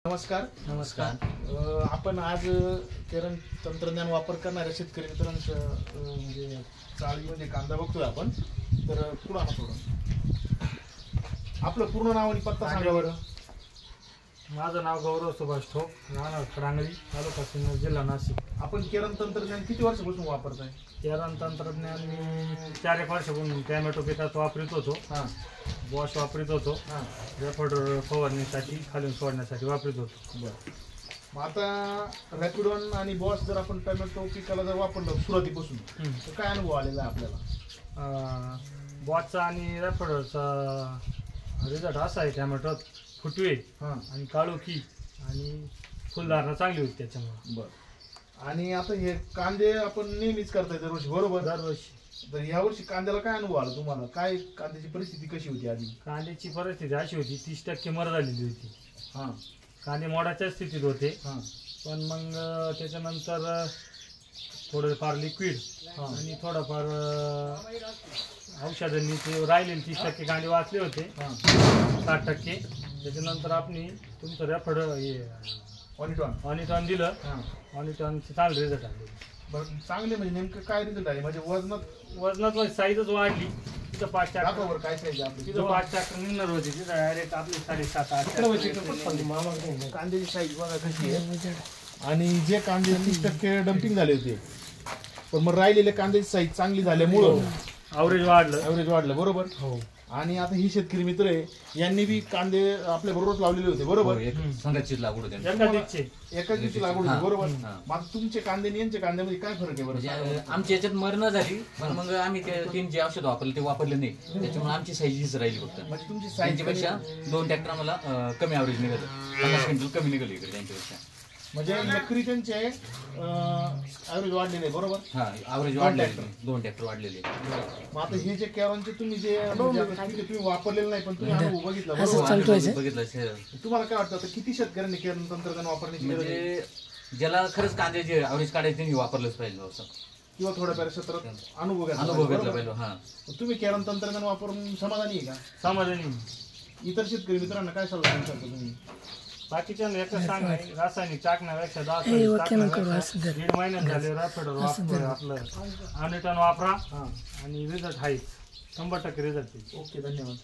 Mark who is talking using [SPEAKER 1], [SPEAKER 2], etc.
[SPEAKER 1] नमस्कार. आपण आज केरन तंत्रज्ञान वापर करणाऱ्या शेतकरी मित्रांचं म्हणजे चाळीमध्ये कांदा बघतोय आपण. तर पुढे आणा थोडं. आपलं पूर्ण नाव आणि पत्ता सांगा बरं.
[SPEAKER 2] माझं नाव गौरव सुभाष ठोक, राहणार खडांगळी, तालुका सिन्नर, जिल्हा नाशिक.
[SPEAKER 1] आपण केरन तंत्रज्ञान किती वर्षापासून वापरताय?
[SPEAKER 2] केरन तंत्रज्ञान मी 4-1 वर्षापासून टॅमॅटो पिकात वापरत होतो. बॉश वापरत होतो. रॅपिडोन फवारणीसाठी खालून सोडण्यासाठी वापरत होतो.
[SPEAKER 1] बरं. मग आता रॅपिडोन आणि बॉश जर आपण टोमॅटो पिकाला जर वापरलं सुरुवातीपासून तर काय अनुभव आलेला आहे आपल्याला?
[SPEAKER 2] बॉसचा आणि रॅपिडोनचा रिझल्ट असा आहे, टॅमॅटोत फुटवे आणि काळोखी आणि फुलधारणा चांगली होती त्याच्यामुळे.
[SPEAKER 1] बरं. आणि आता हे कांदे आपण नेहमीच करताय दरवर्षी, बरोबर?
[SPEAKER 2] दरवर्षी.
[SPEAKER 1] तर यावर्षी कांद्याला काय अनुभव आला तुम्हाला? काय कांद्याची परिस्थिती कशी होती आधी?
[SPEAKER 2] कांद्याची परिस्थिती अशी होती, 30% मर झालेली होती. कांदे मोडाच्या स्थितीत होते. पण मग त्याच्यानंतर थोडंफार लिक्विड आणि थोडंफार औषधांनी ते राहिलेले 30% कांदे वाचले होते. 60%. त्याच्यानंतर आपण तुमचं रॅपिड ऑनिटॉन दिलं. ऑनिटॉनचे चांगले रिझल्ट आले.
[SPEAKER 1] बरं, चांगले म्हणजे नेमकं काय रिझल्ट आले? म्हणजे
[SPEAKER 2] वजनात साईजच वाढली. तिथं 5
[SPEAKER 1] टाकावर काय साईज आपली?
[SPEAKER 2] तिथं 5 टाकर निघणार होती, तिथं डायरेक्ट आपली 7.5-8.
[SPEAKER 1] कांद्याची साईज बघा कशी आहे. आणि जे कांदे 30% डम्पिंग झाले होते, पण मग राहिलेले कांद्याची साईज चांगली झाल्यामुळं
[SPEAKER 2] ॲव्हरेज वाढलं.
[SPEAKER 1] बरोबर. हो. आणि आता ही शेतकरी मित्र आहे, यांनी बी कांदे आपल्या बरोबर लावलेले होते, बरोबर?
[SPEAKER 3] संघाची लागवड होती,
[SPEAKER 1] एकाच दिवशी लागवड होती, बरोबर. मग तुमचे कांदे आणि यांच्या कांद्यामध्ये काय फरक आहे बरं?
[SPEAKER 3] आमच्या याच्यात मरण झाली, पण मग आम्ही ते 3 जे औषध वापरले ते वापरले नाही, त्याच्यामुळे आमची साईज राहिली फक्त. म्हणजे तुमची साईजपेक्षा 2 ट्रॅक्टर आम्हाला कमी ॲव्हरेज निघालं, 50 क्विंटल कमी निघालं इकडे त्यांच्यापेक्षा.
[SPEAKER 1] म्हणजे एकरी त्यांचे ॲव्हरेज वाढलेले, बरोबर?
[SPEAKER 3] हा, ॲव्हरेज वाढलेले, 2 ट्रॅक्टर वाढलेले.
[SPEAKER 1] मग आता हे जे केरनचे तुम्ही जे तुम्ही वापरलेलं नाही, पण तुम्ही अनुभव बघितला,
[SPEAKER 3] बघितलं.
[SPEAKER 1] तुम्हाला काय वाटतं आता किती शेतकऱ्यांनी केरन तंत्रज्ञान वापरण्याची गरज आहे?
[SPEAKER 3] म्हणजे ज्याला खरंच कांद्याचे ॲव्हरेज काढायचे त्यांनी वापरलंच पाहिजे असं,
[SPEAKER 1] किंवा थोड्याफार क्षेत्रात अनुभव
[SPEAKER 3] घेतला पाहिजे. हा,
[SPEAKER 1] तुम्ही केरन तंत्रज्ञान वापरून समाधानी आहे का?
[SPEAKER 2] समाधानी.
[SPEAKER 1] इतर शेतकरी मित्रांना काय सल्ला देऊ शकता तुम्ही?
[SPEAKER 2] बाकीच्या एकच सांगा, रासायनिक टाकण्यापेक्षा 1.5 महिन्यात झाले रॅपिडोन वापरा, आपलं ऑनिटॉन वापरा आणि रिझल्ट आहे 100% रिझल्ट.
[SPEAKER 1] ओके, धन्यवाद.